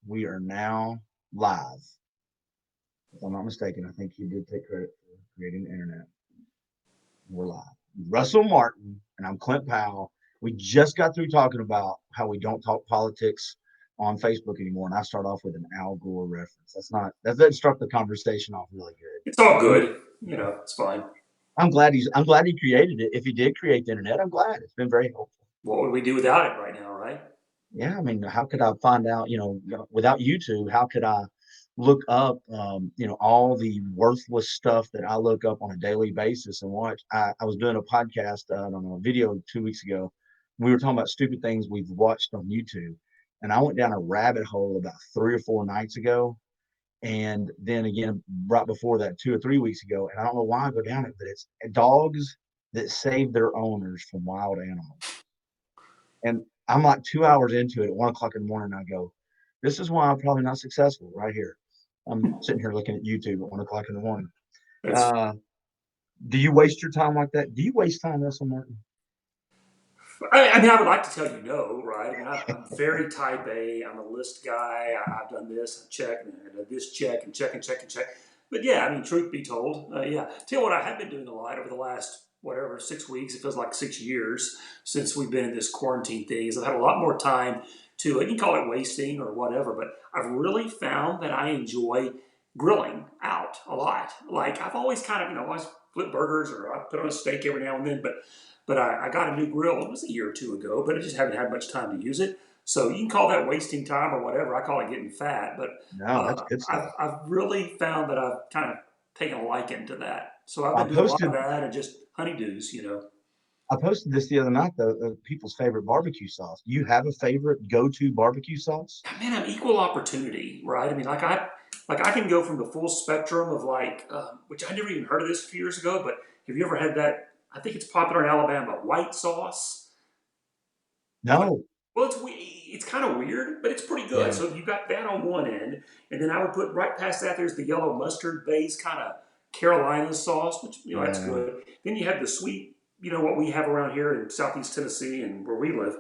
We are now live. If I'm not mistaken, I think you did take credit for creating the internet. We're live. Russell Martin and I'm Clint Powell. We just got through talking about how we don't talk politics on Facebook anymore, and I start off with an Al Gore reference. That doesn't start the conversation off really It's all good. good. It's fine. I'm glad he created it. If he did create the internet, I'm glad. It's been very helpful. What would we do without it right now, right? Yeah, I mean, how could I find out, without YouTube, how could I look up, all the worthless stuff that I look up on a daily basis and watch? I was doing a podcast, I don't know, a video 2 weeks ago. We were talking about stupid things we've watched on YouTube. And I went down a rabbit hole about 3 or 4 nights ago. And then again, right before that, 2 or 3 weeks ago. And I don't know why I go down it, but it's dogs that save their owners from wild animals. And I'm like 2 hours into it at 1 o'clock in the morning. I go, this is why I'm probably not successful right here. I'm sitting here looking at YouTube at 1 o'clock in the morning. It's. Uh, do you waste your time like that? Do you waste time, Russell Martin? I would like to tell you no, right? I'm very type A. I'm a list guy. I've done this, I check, and I did this check, and check, and check, and check. But yeah, truth be told, yeah. Tell you what, I have been doing a lot over the last, whatever, 6 weeks. It feels like 6 years since we've been in this quarantine thing. Is I've had a lot more time to, you can call it wasting or whatever, but I've really found that I enjoy grilling out a lot. Like, I've always kind of, always flip burgers or I put on a steak every now and then, but I got a new grill. It was a year or two ago, but I just haven't had much time to use it. So you can call that wasting time or whatever. I call it getting fat. But No, that's good I've, stuff. I've really found that I've kind of taken a liking to that. So I've I been doing a lot of posted that and just honeydews. I posted this the other night though, people's favorite barbecue sauce. Do you have a favorite go-to barbecue sauce? Man, I'm equal opportunity, right? I can go from the full spectrum of which I never even heard of this a few years ago. But have you ever had that? I think it's popular in Alabama, white sauce. What? No. Well, it's kind of weird, but it's pretty good. Yeah. So you got that on one end, and then I would put right past that. There's the yellow mustard based kind of Carolina sauce, which that's Yeah. good. Then you have the sweet, what we have around here in Southeast Tennessee and where we live,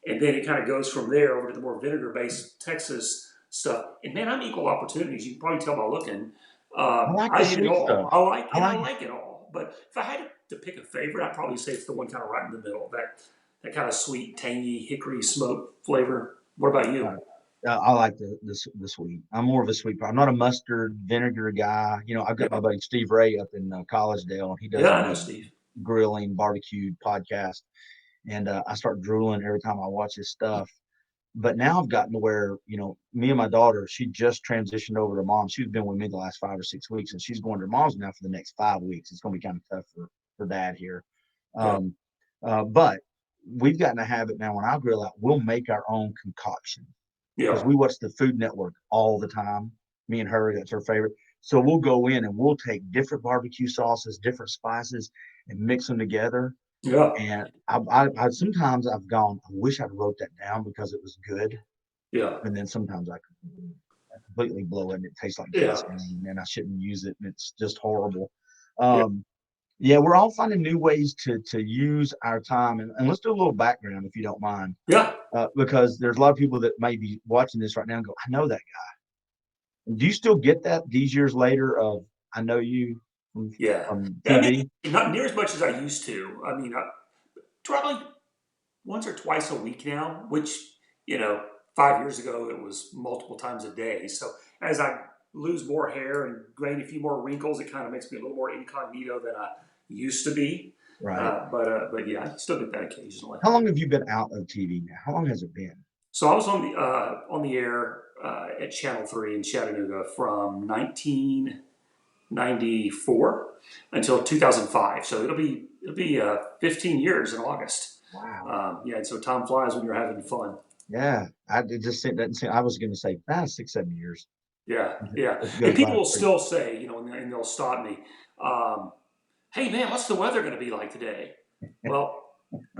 and then it kind of goes from there over to the more vinegar based Texas stuff. And man, I'm equal opportunities. You can probably tell by looking. I like I the eat it sweet all. stuff. I I like it. like it all. But if I had to pick a favorite, I'd probably say it's the one kind of right in the middle. That kind of sweet, tangy hickory smoke flavor. What about you? Uh, I like the sweet. I'm more of a sweet. I'm not a mustard vinegar guy. I've got my Yeah, buddy Steve Ray up in Collegedale, and he does yeah, a I know big Steve. grilling barbecue podcast. And I start drooling every time I watch his stuff. But now I've gotten to where me and my daughter. She just transitioned over to mom. She's been with me the last 5 or 6 weeks, and she's going to mom's now for the next 5 weeks. It's going to be kind of tough for dad here. Okay. Um, but we've gotten a habit now. When I grill out, we'll make our own concoction because Yeah, we watch the Food Network all the time. Me and her, that's her favorite. So we'll go in and we'll take different barbecue sauces, different spices, and mix them together. yeah, And I sometimes I've gone, I wish I'd wrote that down because it was good. yeah, And then sometimes I completely blow it and it tastes like yeah, gasoline and I shouldn't use it and it's just horrible. yeah. Um, yeah, we're all finding new ways to use our time. And let's do a little background if you don't mind, Yeah. because there's a lot of people that may be watching this right now and go, I know that guy. Do you still get that these years later of I know you from, Yeah. from Yeah, TV? not near as much as I used to. Probably once or twice a week now, which, you know, 5 years ago it was multiple times a day. So as I lose more hair and gain a few more wrinkles, it kind of makes me a little more incognito than I used to be. Right. But yeah, I still get that occasionally. How long have you been out of TV now? How long has it been? So I was on the air at Channel 3 in Chattanooga from 1994 until 2005. So it'll be 15 years in August. Wow. Yeah, and so time flies when you're having fun. Yeah. It just doesn't seem, I was going to say 6, 7 years. Yeah, yeah. It And goes people by will pretty. still say, and they'll stop me. Um, hey, man, what's the weather going to be like today? Well,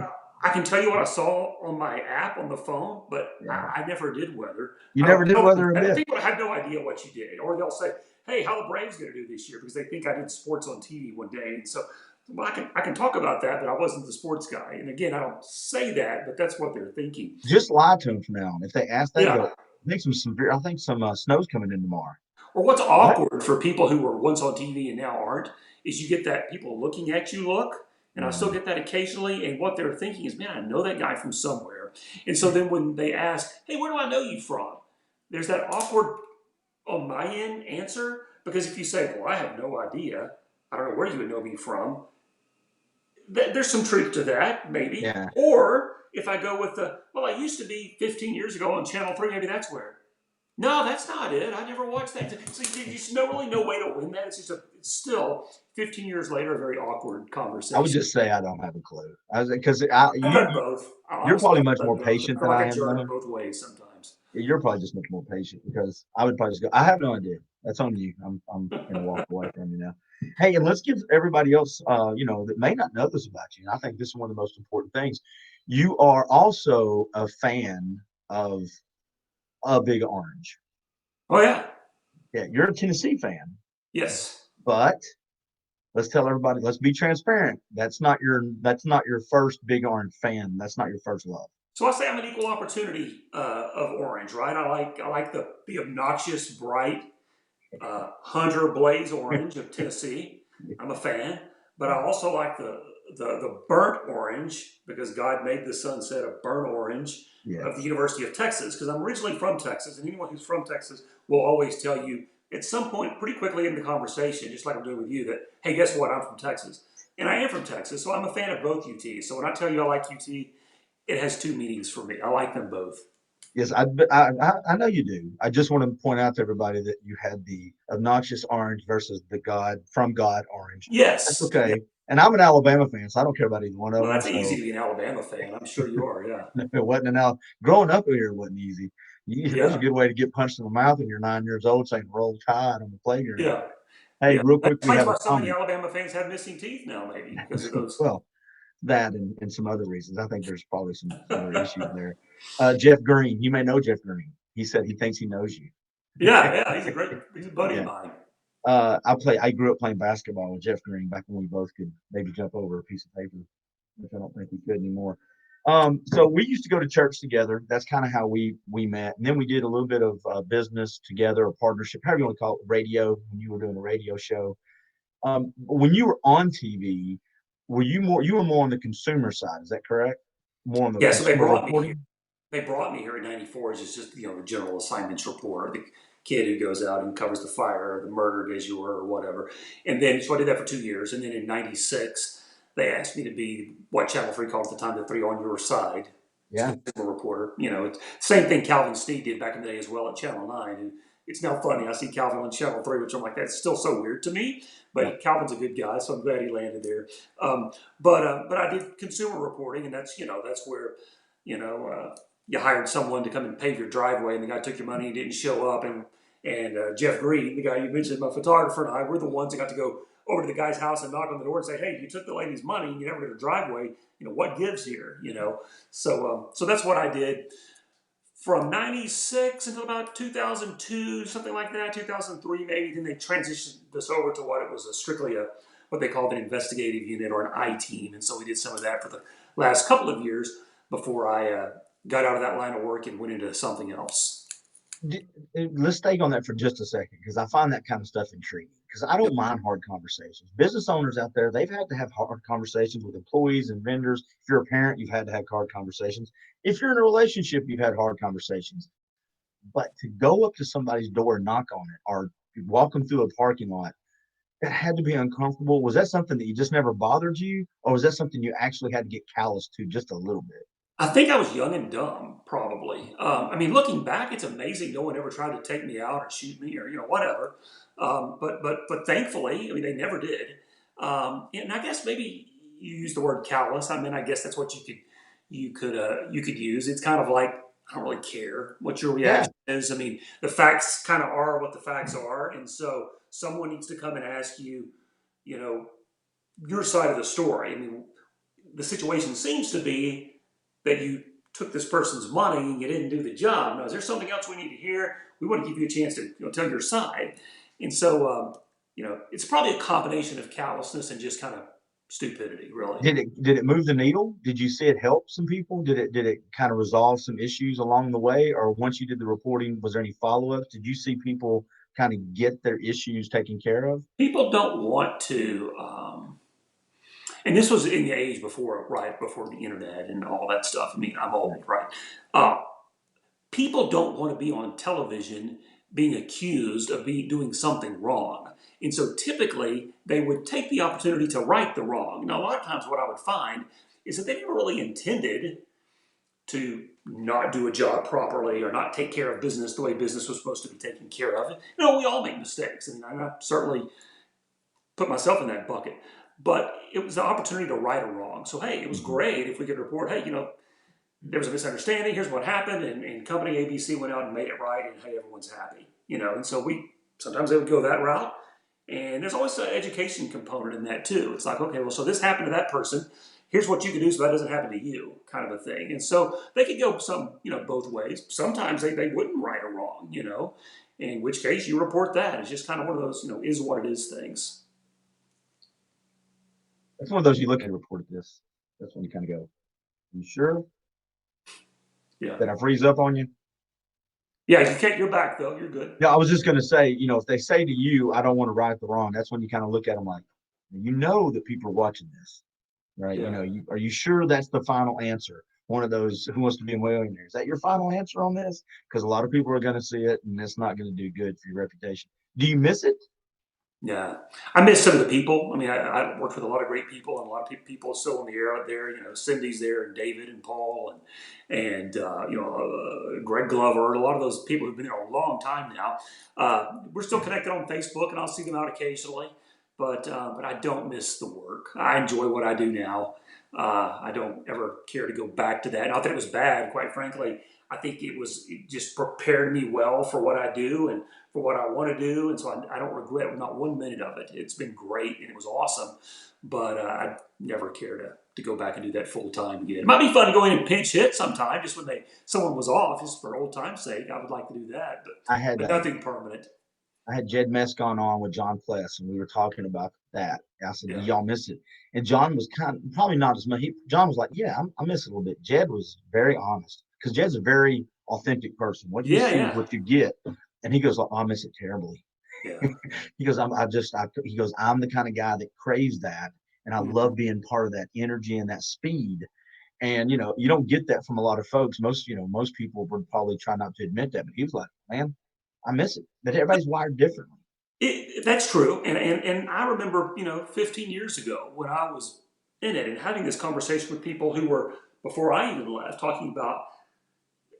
uh, I can tell you what I saw on my app on the phone, but Yeah. I never did weather. You I never don't did tell them weather a that. bit. People have no idea what you did, or they'll say, "Hey, how the Braves going to do this year?" Because they think I did sports on TV one day, and so well, I can talk about that, but I wasn't the sports guy. And again, I don't say that, but that's what they're thinking. Just lie to them from now on. If they ask that, Yeah, go, I think some snow's coming in tomorrow. Or what's What? awkward for people who were once on TV and now aren't is you get that people looking at you look, and I still Mm, get that occasionally. And what they're thinking is, man, I know that guy from somewhere. And so then when they ask, hey, where do I know you from? There's that awkward on my end answer because if you say, well, I have no idea, I don't know where you would know me from, there's some truth to that, maybe. yeah, Or if I go with the, well, I used to be 15 years ago on Channel 3, maybe that's where. No, that's not it. I never watched that. So there's no really no way to win that. It's still 15 years later a very awkward I would conversation. just say I don't have a clue. I was because I've done both. you're Honestly, probably I've much done more both. patient I than like I a am, jerk though. both ways sometimes. You're probably just much more patient because I would probably just go, I have no idea. That's on you. I'm gonna walk away from you now. Hey, and let's give everybody else, that may not know this about you. And I think this is one of the most important things. You are also a fan of a Big Orange. Oh yeah, Yeah, you're a Tennessee fan, yes. but let's tell everybody, let's be transparent. That's not your first Big Orange fan. That's not your first love. So I say I'm an equal opportunity of orange, right? I like the obnoxious, bright Hunter Blaze Orange of Tennessee. I'm a fan, but I Yeah. also like the burnt orange because God made the sunset a burnt orange of the Yes. University of Texas. Because I'm originally from Texas, and anyone who's from Texas will always tell you at some point, pretty quickly in the conversation, just like I'm doing with you, that hey, guess what? I'm from Texas, and I am from Texas, so I'm a fan of both UTs. So when I tell you I like UT, it has two meanings for me. I like them both. Yes, I know you do. I just want to point out to everybody that you had the obnoxious orange versus the God orange. That's Yes, yeah. okay. And I'm an Alabama fan, so I don't care about either one of Well, them. that's easy So to be an Alabama fan. I'm sure you are. Yeah, it wasn't an Al growing up here wasn't easy. There's a yeah, good way to get punched in the mouth when you're 9 years old saying roll tide on the playground. yeah. Hey, Yeah, real that quick, we explains have a why so many comment. Alabama fans have missing teeth now, maybe because of those. Well, that and some other reasons. I think there's probably some other issues there. Jeff Green, you may know Jeff Green. He said he thinks he knows you. Yeah, yeah, he's a buddy of Yeah. mine. I grew up playing basketball with Jeff Green back when we both could maybe jump over a piece of paper, which I don't think we could anymore. So we used to go to church together. That's kind of how we met. And then we did a little bit of business together, or partnership, however you want to call it, radio, when you were doing a radio show. When you were on TV, you were more on the consumer side, is that correct? More on the Yeah, so they consumer brought me here. reporting? They brought me here in '94 as just the general assignments reporter, the kid who goes out and covers the fire or the murder du jour or whatever. And then so I did that for 2 years, and then in '96 they asked me to be what Channel 3 called at the time the three on your side. Yeah. Consumer reporter. It's the same thing Calvin Sneed did back in the day as well at Channel 9. And it's now funny. I see Calvin on Channel 3, which I'm like, that's still so weird to me. Yep. But Calvin's a good guy, so I'm glad he landed there. But I did consumer reporting, and that's where you know you hired someone to come and pave your driveway, and the guy took your money and didn't show up, and Jeff Green, the guy you mentioned, my photographer, and I were the ones that got to go over to the guy's house and knock on the door and say, "Hey, you took the lady's money and you never did a driveway. What gives here?" So that's what I did from '96 until about 2002, something like that, 2003 maybe. Then they transitioned this over to what it was strictly what they called an investigative unit or an I team, and so we did some of that for the last couple of years before I got out of that line of work and went into something else. Let's stay on that for just a second because I find that kind of stuff intriguing. Because I don't mind hard conversations. Business owners out there, they've had to have hard conversations with employees and vendors. If you're a parent, you've had to have hard conversations. If you're in a relationship, you've had hard conversations. But to go up to somebody's door and knock on it, or walk them through a parking lot, that had to be uncomfortable. Was that something that you just never bothered you, or was that something you actually had to get callous to just a little bit? I think I was young and dumb, probably. I mean, looking back, it's amazing no one ever tried to take me out or shoot me or whatever. But thankfully, I mean, they never did. And I guess maybe you use the word callous. I mean, I guess that's what you could use. It's kind of like I don't really care what your Yeah, reaction is. I mean, the facts kind of are what the facts are, and so someone needs to come and ask you, you know, your side of the story. I mean, the situation seems to be that you took this person's money and you didn't do the job. Now, is there something else we need to hear? We want to give you a chance to tell your side. And so, it's probably a combination of callousness and just kind of stupidity, really. Did it move the needle? Did you see it help some people? Did it kind of resolve some issues along the way? Or once you did the reporting, was there any follow-ups? Did you see people kind of get their issues taken care of? People don't want to, and this was in the age before, right before the internet and all that stuff. I mean, I'm Right. old, right? Uh, People don't want to be on television being accused of doing something wrong. And so typically they would take the opportunity to right the wrong. Now, a lot of times what I would find is that they never really intended to not do a job properly or not take care of business the way business was supposed to be taken care of. You know, we all make mistakes, and I certainly put myself in that bucket. But it was the opportunity to right a wrong. So, hey, it was Mhm. great if we could report, hey, there was a misunderstanding. Here's what happened, and company ABC went out and made it right, and hey, everyone's happy. And so we sometimes they would go that route, and there's always an education component in that too. It's like, okay, well, so this happened to that person. Here's what you can do so that doesn't happen to you, kind of a thing. And so they could go both ways. Sometimes they wouldn't right or wrong, in which case you report that. It's just kind of one of those, is what it is things. That's one of those you look at and report this. That's when you kind of go, "You sure? Yeah. Did I freeze up on you?" Yeah, you can't. You're back though. You're good. Yeah, I was just going to say, if they say to you, "I don't want to right the wrong," that's when you kind of look at them like, you know that people are watching this, right? Yeah. Are you sure that's the final answer? One of those Who Wants to Be a Millionaire. Is that your final answer on this? Because a lot of people are going to see it, and it's not going to do good for your reputation. Do you miss it? Yeah, I miss some of the people. I mean, I worked with a lot of great people, and a lot of people still in the air out there. Cindy's there, and David, and Paul, and Greg Glover, and a lot of those people who've been there a long time now. We're still connected on Facebook, and I'll see them out occasionally. But I don't miss the work. I enjoy what I do now. I don't ever care to go back to that. Not that it was bad, quite frankly. I think it just prepared me well for what I do, and for what I want to do, and so I don't regret not 1 minute of it. It's been great and it was awesome, but I'd never care to go back and do that full time again. It might be fun to go in and pinch hit sometime, just when someone was off, just for old time's sake. I would like to do that, but I had but nothing permanent. I had Jed Mescon on with John Pless, and we were talking about that. I said, "Do Yeah, y'all miss it?" And John was kind of probably not as much. John was like, "Yeah, I miss it a little bit." Jed was very honest because Jed's a very authentic person. What you yeah, see is yeah, what you get, and he goes, "Oh, I miss it terribly." yeah. He goes, he goes, "I'm the kind of guy that craves that, and I love Mhm. being part of that energy and that speed." And you don't get that from a lot of folks. Most people would probably try not to admit that, but he was like, "Man, I miss it." But everybody's wired differently. That's true, and I remember 15 years ago when I was in it and having this conversation with people who were before I even left, talking about,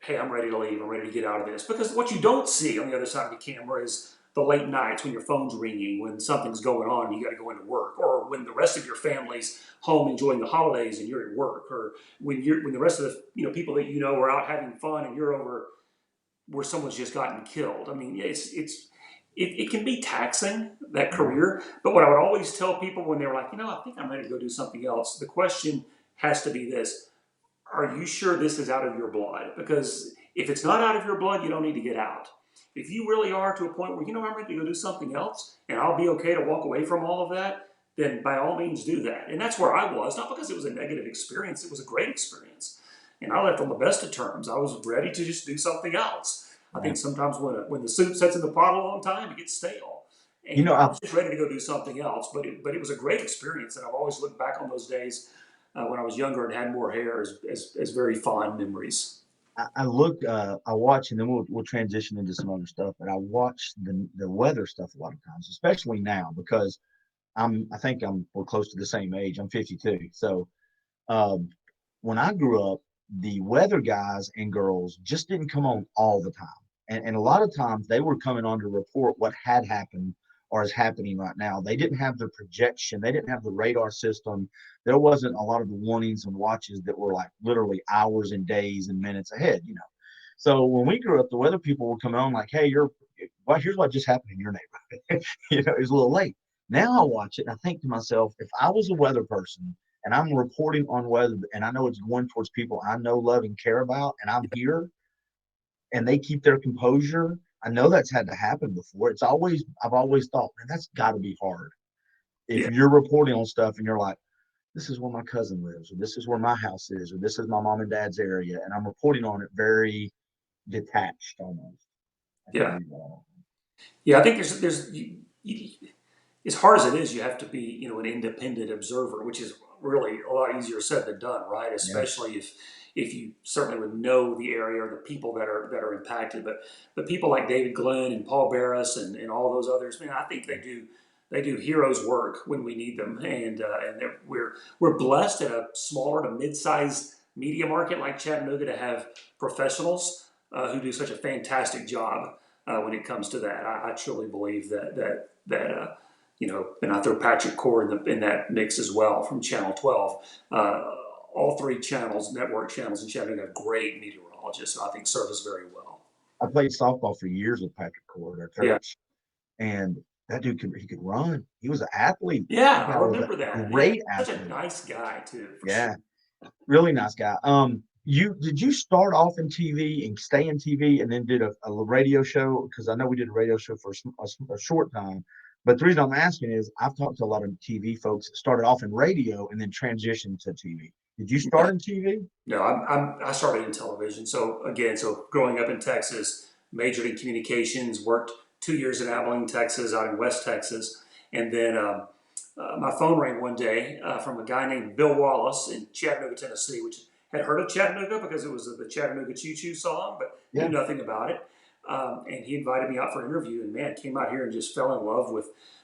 hey, I'm ready to leave. I'm ready to get out of this. Because what you don't see on the other side of the camera is the late nights when your phone's ringing, when something's going on, and you got to go into work, or when the rest of your family's home enjoying the holidays and you're at work, or when the rest of the people that you know are out having fun and you're over where someone's just gotten killed. I mean, it can be taxing, that Yeah. career. But what I would always tell people when they were like, I think I'm ready to go do something else. The question has to be this: are you sure this is out of your blood? Because if it's not out of your blood, you don't need to get out. If you really are to a point where, I'm ready to go do something else and I'll be okay to walk away from all of that, then by all means do that. And that's where I was, not because it was a negative experience, it was a great experience. And I left on the best of terms. I was ready to just do something else. I Yeah. think sometimes when the soup sits in the pot a long time, it gets stale. You And know, I I, was just ready to go do something else. But it was a great experience. And I've always looked back on those days when I was younger and had more hair as very fond memories. I watch, and then we'll transition into some other stuff. But I watch the weather stuff a lot of times, especially now because I think we're close to the same age. I'm 52, so um, when I grew up, the weather guys and girls just didn't come on all the time. And a lot of times they were coming on to report what had happened or is happening right now. They didn't have the projection, they didn't have the radar system. There wasn't a lot of the warnings and watches that were like literally hours and days and minutes ahead. So when we grew up, the weather people would come on like, "Hey, here's what just happened in your neighborhood." It was a little late. Now I watch it and I think to myself, if I was a weather person and I'm reporting on weather and I know it's going towards people I know, love, and care about, and I'm here and they keep their composure, I know that's had to happen before. I've always thought, man, that's got to be hard. If Yeah, you're reporting on stuff and you're like, this is where my cousin lives, or this is where my house is, or this is my mom and dad's area, and I'm reporting on it very detached almost. I can Yeah, do that. yeah. I think you, as hard as it is, you have to be, an independent observer, which is really a lot easier said than done, right? Yeah. Especially if you certainly would know the area or the people that are impacted. But people like David Glenn and Paul Barris and all those others, man, I think they do heroes work when we need them, and we're blessed in a smaller to mid-sized media market like Chattanooga to have professionals who do such a fantastic job when it comes to that. I truly believe that. And I throw Patrick Core in that mix as well from Channel 12. All three channels, network channels in Chattanooga, have great meteorologists, who I think serve us very well. I played softball for years with Patrick Cord, our Yeah, coach, and that dude could run. He was an athlete. That yeah, I guy was a remember that. Yeah, great such a athlete. nice guy too, for sure. Yeah, really nice guy. You did you start off in TV and stay in TV and then did a radio show? Because I know we did a radio show for a short time. But the reason I'm asking is I've talked to a lot of TV folks that started off in radio and then transitioned to TV. Did you start in TV? No, I started in television. So again, growing up in Texas, majored in communications, worked 2 years in Abilene, Texas, out in West Texas, and then my phone rang one day from a guy named Bill Wallace in Chattanooga, Tennessee, which had heard of Chattanooga because it was the Chattanooga Choo Choo song, but knew Yeah. nothing about it. And he invited me out for an interview, and man, came out here and just fell in love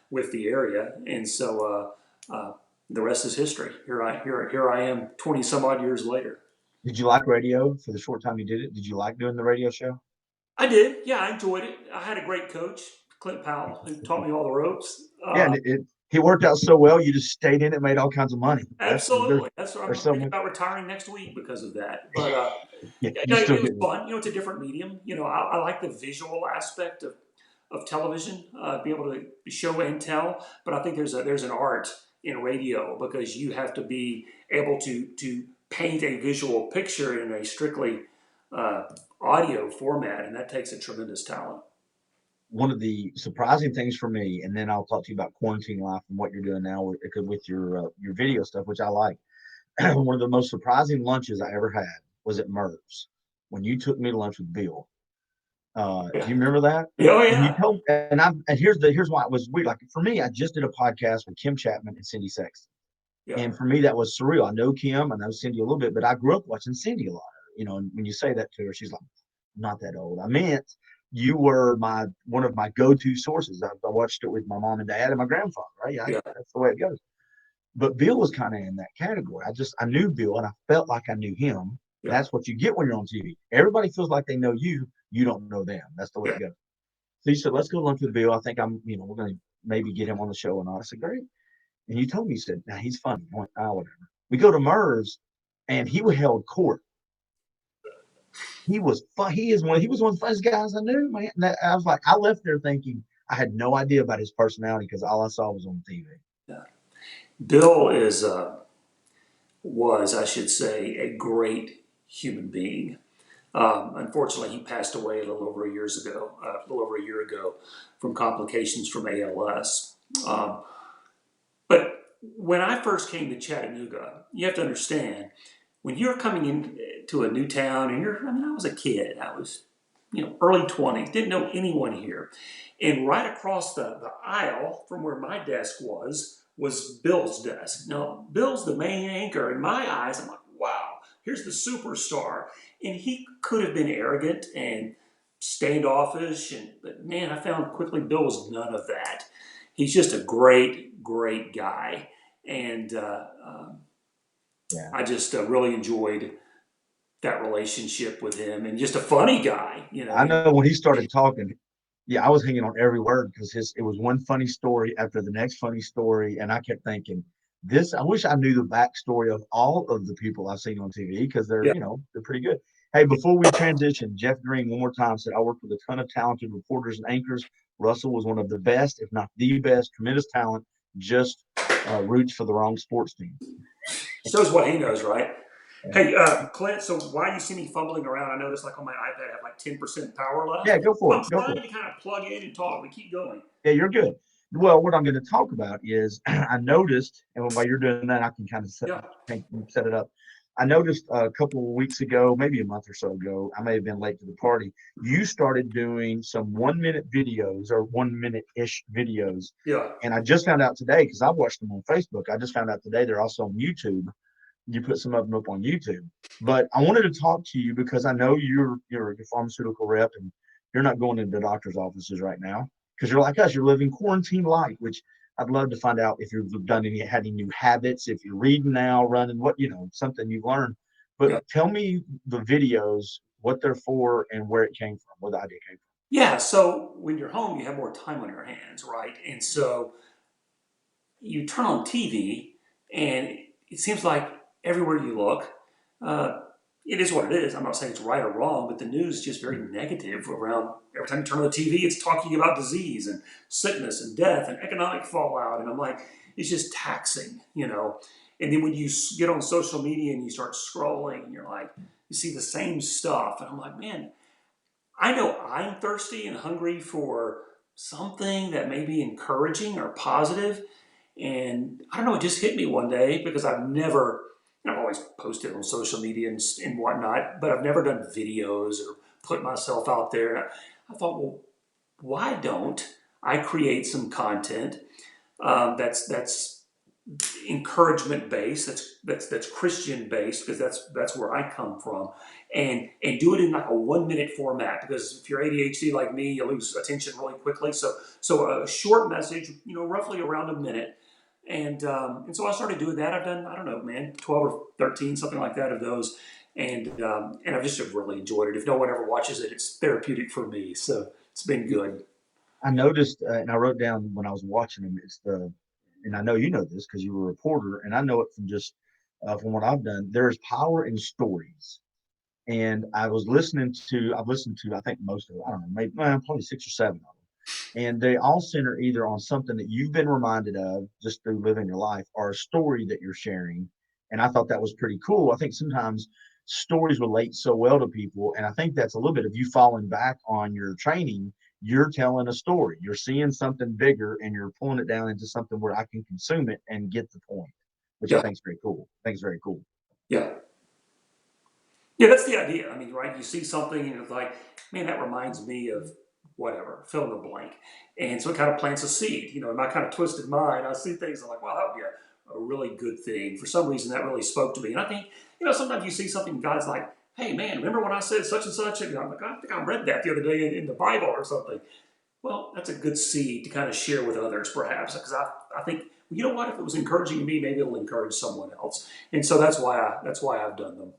with the area, and so. The rest is history. Here I am, 20 some odd years later. Did you like radio for the short time you did it? Did you like doing the radio show? I did. Yeah, I enjoyed it. I had a great coach, Clint Powell, who taught me all the ropes. Yeah, and he worked out so well. You just stayed in it, made all kinds of money. Absolutely. That's what There's I'm so thinking much. about retiring next week because of that. But Yeah, yeah, you no, still it was get it. fun. It's a different medium. I like the visual aspect of television, be able to show and tell. But I think there's an art in radio because you have to be able to paint a visual picture in a strictly uh, audio format, and that takes a tremendous talent. One of the surprising things for me, and then I'll talk to you about quarantine life and what you're doing now with your video stuff, which I like. One of the most surprising lunches I ever had was at Merv's when you took me to lunch with Bill. Yeah. Do you remember that? Oh And you yeah. told, and here's why it was weird. Like for me, I just did a podcast with Kim Chapman and Cindy Sexton, Yeah. and for me that was surreal. I know Kim, I know Cindy a little bit, but I grew up watching Cindy a lot. And when you say that to her, she's like, "I'm not that old." I meant you were my one of my go-to sources. I watched it with my mom and dad and my grandfather. Right? Yeah, Yeah. that's the way it goes. But Bill was kind of in that category. I knew Bill and I felt like I knew him. Yeah. That's what you get when you're on TV. Everybody feels like they know you. You don't know them. That's the way Yeah. it goes. So you said, let's go to lunch with Bill. I think we're going to maybe get him on the show or not. I said, great. And you told me, you said, now he's funny. I went, oh, whatever. We go to Merv's and he held court. He was fun. He was one of the funniest guys I knew, man. I was like, I left there thinking I had no idea about his personality because all I saw was on TV. Yeah. Bill was, I should say, a great human being. Unfortunately, he passed away a little over a year ago, from complications from ALS. Um, but when I first came to Chattanooga, you have to understand when you're coming into a new town, and I was a kid. I was, early 20s, didn't know anyone here. And right across the aisle from where my desk was Bill's desk. Now, Bill's the main anchor. In my eyes, I'm like, wow, here's the superstar. And he could have been arrogant and standoffish, but man, I found quickly Bill was none of that. He's just a great, great guy. And Yeah. I just really enjoyed that relationship with him, and just a funny guy, I know when he started talking, yeah, I was hanging on every word because it was one funny story after the next funny story, and I kept thinking, this. I wish I knew the backstory of all of the people I've seen on TV because Yeah, they're pretty good. Hey, before we transition, Jeff Green one more time said I worked with a ton of talented reporters and anchors. Russell was one of the best, if not the best. Tremendous talent, just roots for the wrong sports team. shows what he knows, right? Yeah, Hey, Clint. So why you see me fumbling around? I noticed, like, on my iPad, I have like 10% power yeah, left. go for I'm it. Go for trying it. to kind of plug in and talk. We keep going. Yeah, you're good. Well, what I'm going to talk about is I noticed, and while you're doing that, I can kind of Yeah, set it up. I noticed a couple of weeks ago, maybe a month or so ago, I may have been late to the party. You started doing some 1 minute videos or 1 minute ish videos. yeah, And I just found out today because I watched them on Facebook. I just found out today they're also on YouTube. You put some of them up on YouTube. But I wanted to talk to you because I know you're a pharmaceutical rep and you're not going into doctors' offices right now because you're like us. You're living quarantine life, which I'd love to find out if you've done had any new habits, if you're reading now, running, what something you've learned. But yeah. tell me the videos, what they're for, and where it came from, where the idea came Yeah, so when you're home, you have more time on your hands, right? And so you turn on TV, and it seems like everywhere you look, uh, it is what it is. I'm not saying it's right or wrong, but the news is just very from. negative around. Every time you turn on the TV, it's talking about disease and sickness and death and economic fallout. And I'm like, it's just taxing, you know? And then when you get on social media and you start scrolling, and you're like, you see the same stuff. And I'm like, man, I know I'm thirsty and hungry for something that may be encouraging or positive. And I don't know, it just hit me one day because I've always posted on social media and whatnot, but I've never done videos or put myself out there. And I thought, well, why don't I create some content that's encouragement based, that's Christian based, because that's where I come from, and do it in like a 1 minute format, because if you're ADHD like me, you lose attention really quickly. So a short message, roughly around a minute. And so I started doing that. I've done, I don't know, man, 12 or 13, something like that, of those. And I've just really enjoyed it. If no one ever watches it, it's therapeutic for me. So it's been good. I noticed, and I wrote down when I was watching them, and I know you know this because you were a reporter, and I know it from just from what I've done. There is power in stories, and I've listened to, I think most of it, I don't know, maybe probably 6 or 7 of them, and they all center either on something that you've been reminded of just through living your life, or a story that you're sharing. And I thought that was pretty cool. I think sometimes stories relate so well to people, and I think that's a little bit of you falling back on your training. You're telling a story, you're seeing something bigger, and you're pulling it down into something where I can consume it and get the point, which I Yeah, think is very cool. I think it's very cool. yeah. Yeah, that's the idea. I mean, right? You see something and it's like, man, that reminds me of whatever, fill in the blank. And so it kind of plants a seed. In my kind of twisted mind, I see things, I'm like, wow, that would be a really good thing. For some reason, that really spoke to me. And I think, sometimes you see something, God's like, hey, man, remember when I said such and such? And I'm like, I think I read that the other day in the Bible or something. Well, that's a good seed to kind of share with others, perhaps, because I think, well, you know what? If it was encouraging to me, maybe it'll encourage someone else. And so that's why I've done them.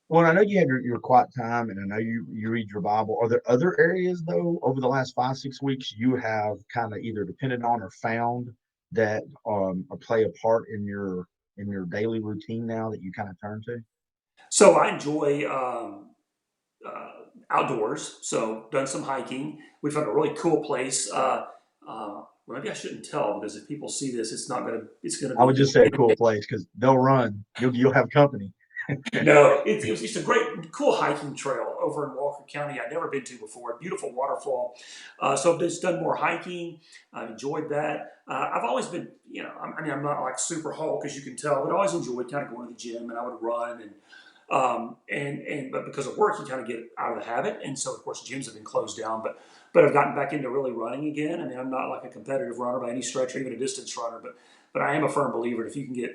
Well, I know you have your quiet time, and I know you read your Bible. Are there other areas though over the last 5 6 weeks you have kind of either depended on or found that or play a part in your daily routine now that you kind of turn to? So I enjoy uh, outdoors. So done some hiking. We found a really cool place. Well, maybe I shouldn't tell, because if people see this, it's gonna I would be. just say a cool place because they'll run. You'll have company. No, it was just a great, cool hiking trail over in Walker County. I'd never been to before. Beautiful waterfall. So I've just done more hiking. I've enjoyed that. I've always been, I mean, I'm not like super Hulk, as you can tell, but I always enjoyed kind of going to the gym, and I would run, but because of work, you kind of get out of the habit, and so of course gyms have been closed down. But I've gotten back into really running again. I mean, I'm not like a competitive runner by any stretch, or even a distance runner, but I am a firm believer that if you can get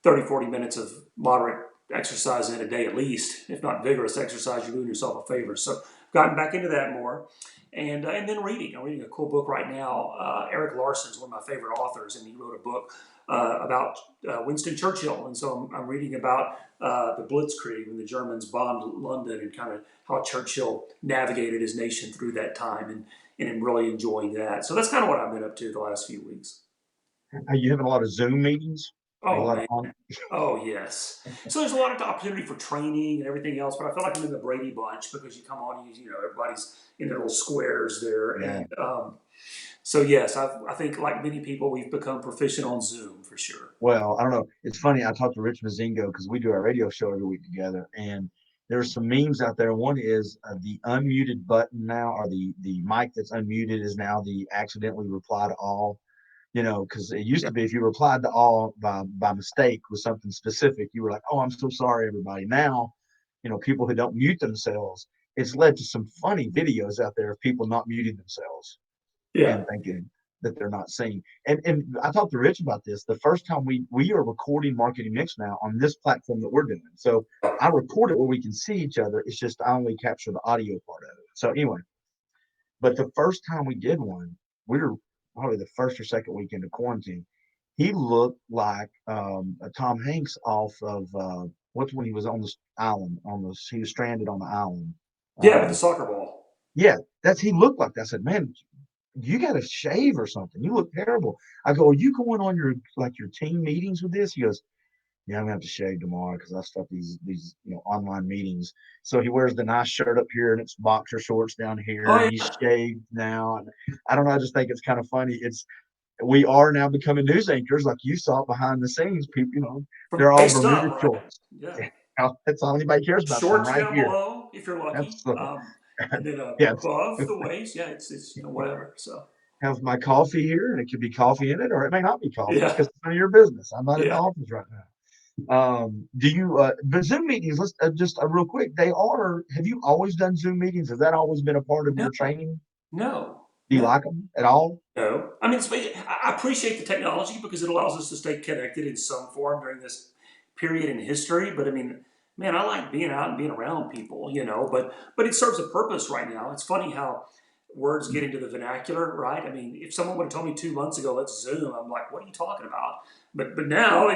30, 40 minutes of moderate exercise in a day at least, if not vigorous exercise, you're doing yourself a favor. So I've gotten back into that more. And then reading. I'm reading a cool book right now. Eric Larson is one of my favorite authors, and he wrote a book about Winston Churchill. And so I'm reading about the Blitzkrieg, when the Germans bombed London, and kind of how Churchill navigated his nation through that time. And I'm really enjoying that. So that's kind of what I've been up to the last few weeks. Are you having a lot of Zoom meetings? Are you a Oh, lot of man. on? Oh, yes. So there's a lot of opportunity for training and everything else, but I feel like I'm in the Brady Bunch, because you come on, everybody's in their little squares there. Yeah. So yes, I think, like many people, we've become proficient on Zoom for sure. Well, I don't know. It's funny. I talked to Rich Mazingo because we do our radio show every week together, and there's some memes out there. One is the unmuted button now, or the mic that's unmuted is now the accidentally reply to all. You know, because it used Yeah. to be if you replied to all by mistake with something specific, you were like, "Oh, I'm so sorry, everybody." Now, people who don't mute themselves, it's led to some funny videos out there of people not muting themselves Yeah. and thinking that they're not seen. And I talked to Rich about this. The first time we are recording Marketing Mix now on this platform that we're doing. So I record it where we can see each other. It's just I only capture the audio part of it. So anyway, but the first time we did one, we were probably the first or second week into quarantine. He looked like a Tom Hanks off of what's when he was on this island on this he was stranded on the island. Yeah, with the Um, soccer ball. yeah, that's he looked like that. I said, man, you got to shave or something. You look terrible. I go, are you going on your team meetings with this? He goes, yeah, I'm gonna have to shave tomorrow because I start these online meetings. So he wears the nice shirt up here and it's boxer shorts down here, Oh and yeah. he's shaved now. And I don't know. I just think it's kind of funny. We are now becoming news anchors, like you saw behind the scenes. People, From they're the all waist Bermuda up, right? shorts. Yeah. That's all anybody cares about. So I'm Shorts right down here. below if you're lucky, Absolutely. and then Yes. above the waist. Yeah, it's whatever. So Have my coffee here, and it could be coffee in it, or it may not be coffee yeah, because it's none of your business. I'm not in the yeah. office right now. Do you, but Zoom meetings, let's just real quick, have you always done Zoom meetings? Has that always been a part of No, your training? no, Do you no. like them at all? No, I mean, I appreciate the technology because it allows us to stay connected in some form during this period in history. But I mean, man, I like being out and being around people, But it serves a purpose right now. It's funny how words get into the vernacular, right? I mean, if someone would have told me 2 months ago, let's Zoom, I'm like, what are you talking about? But now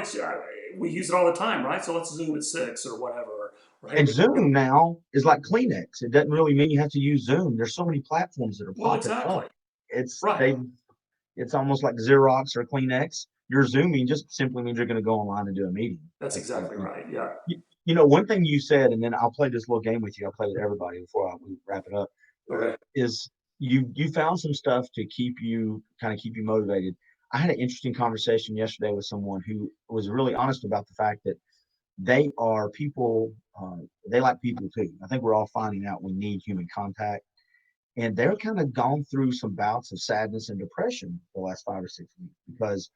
we use it all the time, right? So let's Zoom at 6 or whatever, right? And Zoom now is like Kleenex. It doesn't really mean you have to use Zoom. There's so many platforms that are Well, popping up. exactly, It's right. they it's almost like Xerox or Kleenex. Your Zooming just simply means you're going to go online and do a meeting. That's That's all it exactly means. right. Yeah. One thing you said, and then I'll play this little game with you. I'll play with everybody before we wrap it up. Okay. Is you found some stuff to keep you motivated. I had an interesting conversation yesterday with someone who was really honest about the fact that they are people. They like people too. I think we're all finding out we need human contact, and they're kind of gone through some bouts of sadness and depression the last 5 or 6 weeks because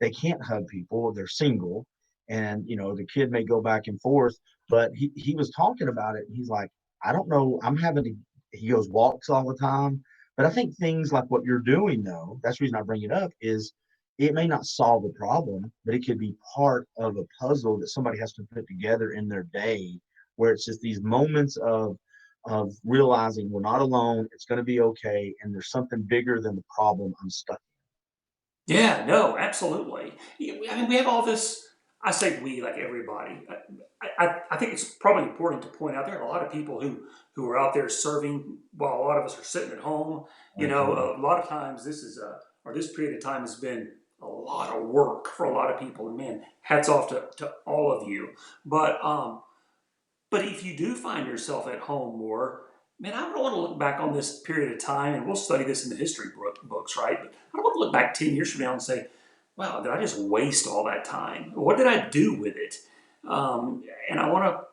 they can't hug people. They're single, and the kid may go back and forth. But he was talking about it. And he's like, I don't know. I'm having to. He goes walks all the time, but I think things like what you're doing, though, that's the reason I bring it up is it may not solve the problem, but it could be part of a puzzle that somebody has to put together in their day, where it's just these moments of realizing we're not alone. It's going to be okay, and there's something bigger than the problem I'm stuck Yeah, no, absolutely. I mean, we have all this. I say we, like everybody. I think it's probably important to point out there are a lot of people who are out there serving while a lot of us are sitting at home. in. Absolutely. A lot of times or this period of time has been a lot of work for a lot of people. And man, hats off to all of you. But but if you do find yourself at home more, man, I don't want to look back on this period of time, and we'll study this in the history books, right? But I don't want to look back 10 years from now and say, wow, did I just waste all that time? What did I do with it? And I want to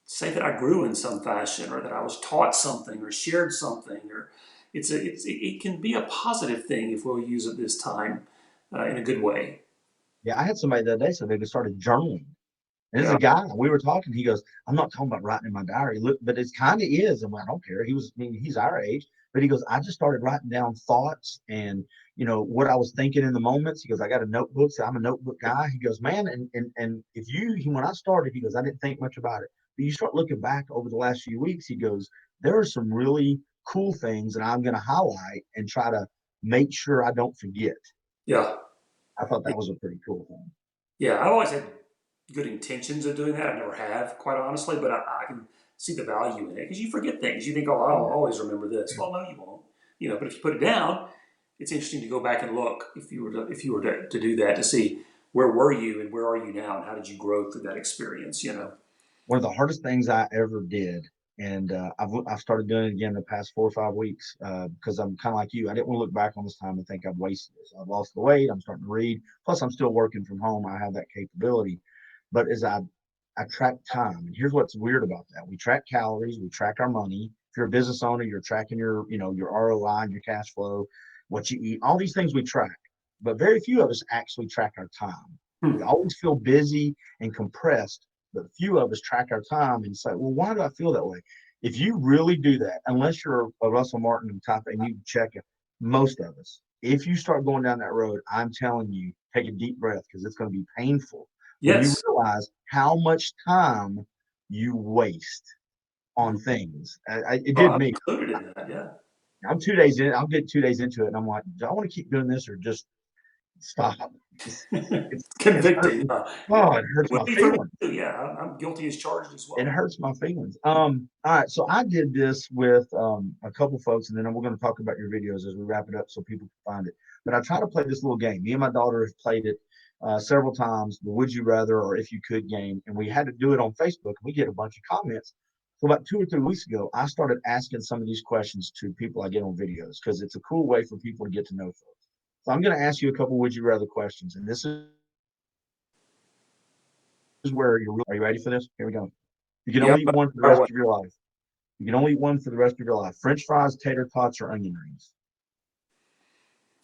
say that I grew in some fashion, or that I was taught something, or shared something, or it can be a positive thing if we'll use it this time in a good way. Yeah, I had somebody the other day said they just started journaling. And there's Yeah, a guy, we were talking, he goes, I'm not talking about writing in my diary. Look, but it's kind of is. And I don't care. I mean, he's our age, but he goes, I just started writing down thoughts and, what I was thinking in the moments. He goes, I got a notebook. So I'm a notebook guy. He goes, man, and if when I started, he goes, I didn't think much about it. But you start looking back over the last few weeks, he goes, there are some really cool things that I'm going to highlight and try to make sure I don't forget. yeah, I thought that was a pretty cool thing. yeah. I've always had good intentions of doing that. I never have, quite honestly, but I can see the value in it because you forget things. You think, oh, I'll Yeah. always remember this. Well, no, you won't. But if you put it down, it's interesting to go back and look if you were to do that to see where were you and where are you now and how did you grow through that experience. One of the hardest things I ever did, and I've started doing it again the past 4 or 5 weeks because I'm kind of like you. I didn't want to look back on this time and think I've wasted this. I've lost the weight. I'm starting to read. Plus, I'm still working from home. I have that capability. But as I I track time. And here's what's weird about that. We track calories, we track our money. If you're a business owner, you're tracking your, your ROI and your cash flow, what you eat, all these things we track. But very few of us actually track our time. We Hmm. always feel busy and compressed, but few of us track our time and say, well, why do I feel that way? If you really do that, unless you're a Russell Martin type and you check it, most of us, if you start going down that road, I'm telling you, take a deep breath because it's going to be painful when you Yes. realize how much time you waste on things. It Well, did I'm me. included in that. Yeah. I'm 2 days in. I'll get 2 days into it, and I'm like, do I want to keep doing this or just stop? It's it's Convicting. hurting. Yeah. Oh, it It hurts would my be for me feelings. too. Yeah. I'm guilty as charged as It well. hurts my feelings. All right, so I did this with a couple folks, and then we're going to talk about your videos as we wrap it up, so people can find it. But I try to play this little game. Me and my daughter have played it several times, the Would You Rather or If You Could game, and we had to do it on Facebook. We get a bunch of comments. So about 2 or 3 weeks ago, I started asking some of these questions to people I get on videos because it's a cool way for people to get to know folks. So I'm going to ask you a couple Would You Rather questions, and this is where you're. Are you ready for this? Here we go. You can Yeah. only eat one for the Fire rest away. of your life. You can only eat one for the rest of your life. French fries, tater tots, or onion rings.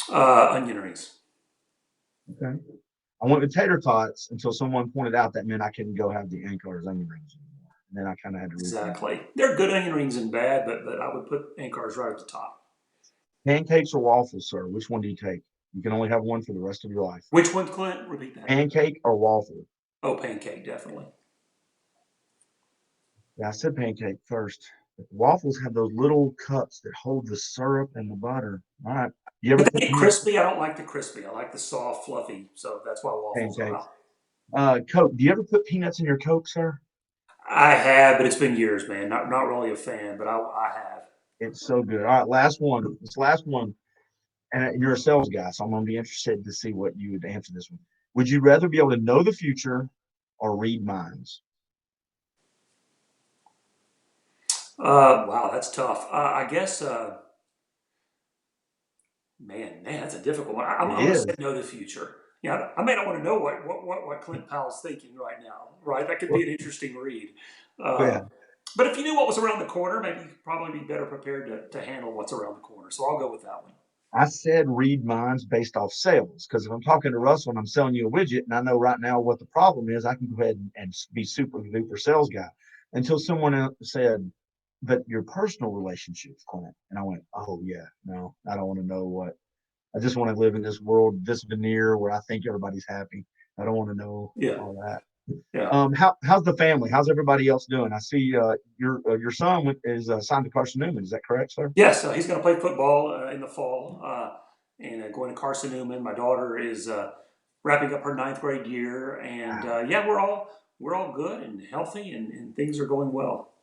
Onion rings. Okay. I went with tater tots until someone pointed out that meant I couldn't go have the Ankar's onion rings anymore. And then I kind of had to rethink it. Exactly. They're good onion rings and bad, but I would put Ankar's right at the top. Pancakes or waffles, sir? Which one do you take? You can only have one for the rest of your life. Which one, Clint? Repeat that. Pancake or waffle? Oh, pancake, definitely. Yeah, I said pancake first. But the waffles have those little cups that hold the syrup and the butter. All right. You ever But put they get peanuts in crispy. I don't like the crispy. I like the soft, fluffy. So that's why waffles are pancakes? out. Coke. Do you ever put peanuts in your Coke, sir? I have, but it's been years, man. Not really a fan, but I have. It's so good. All right, last one. This last one, and you're a sales guy, so I'm going to be interested to see what you would answer this one. Would you rather be able to know the future or read minds? Wow, that's tough. I guess, man, that's a difficult one. It I'm going to say is. no to the future. Yeah, I may not want to know what Clint Powell's thinking right now, right? That could be Well, an interesting read. yeah, But if you knew what was around the corner, maybe you could probably be better prepared to handle what's around the corner. So I'll go with that one. I said read minds based off sales because if I'm talking to Russell and I'm selling you a widget and I know right now what the problem is, I can go ahead and be super duper sales guy until someone else said, but your personal relationships, Clint. And I went, oh, yeah, no, I don't want to know what. I just want to live in this world, this veneer where I think everybody's happy. I don't want to know Yeah, all that. yeah. How's the family? How's everybody else doing? I see your son is signed to Carson Newman. Is that correct, sir? Yes, he's going to play football in the fall and going to Carson Newman. My daughter is wrapping up her ninth grade year, and Wow, yeah, we're all good and healthy, and things are going well.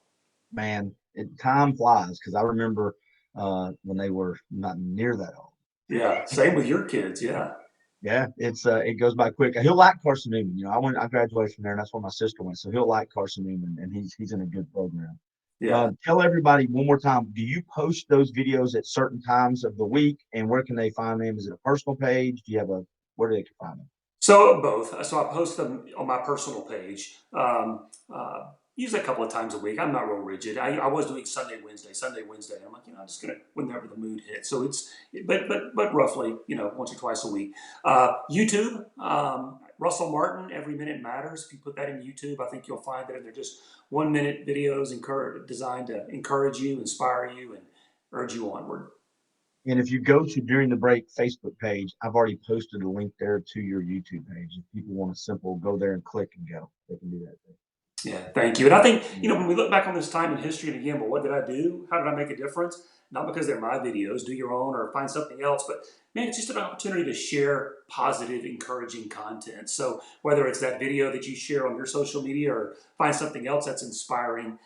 man, time flies because I remember when they were not near that old. Yeah, same with your kids. Yeah, Yeah, it goes by quick. He'll like Carson Newman. I graduated from there, and that's where my sister went. So he'll like Carson Newman, and he's in a good program. yeah. Tell everybody one more time. Do you post those videos at certain times of the week, and where can they find them? Is it a personal page? Do you have a where do they find them? So both. So I post them on my personal page. Usually a couple of times a week. I'm not real rigid. I was doing Sunday, Wednesday. I'm like, I'm just gonna whenever the mood hits. So it's, but roughly, once or twice a week. YouTube, Russell Martin, Every Minute Matters. If you put that in YouTube, I think you'll find that they're just 1 minute videos designed to encourage you, inspire you, and urge you onward. And if you go to During the Break Facebook page, I've already posted a link there to your YouTube page. If people want a simple go there and click and go, they can do that. Yeah, thank you. And I think, Yeah. when we look back on this time in history and again, well, what did I do? How did I make a difference? Not because they're my videos, do your own or find something else, but man, it's just an opportunity to share positive, encouraging content. So whether it's that video that you share on your social media or find something else that's inspiring,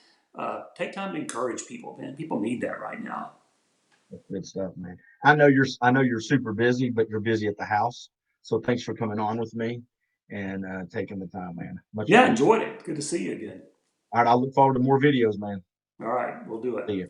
take time to encourage people, man. People need that right now. That's good stuff, man. I know you're super busy, but you're busy at the house. So thanks for coming on with me and taking the time, man. Much Yeah, appreciated. enjoyed it. Good to see you again. All right, I look forward to more videos, man. All right, we'll do it. See you.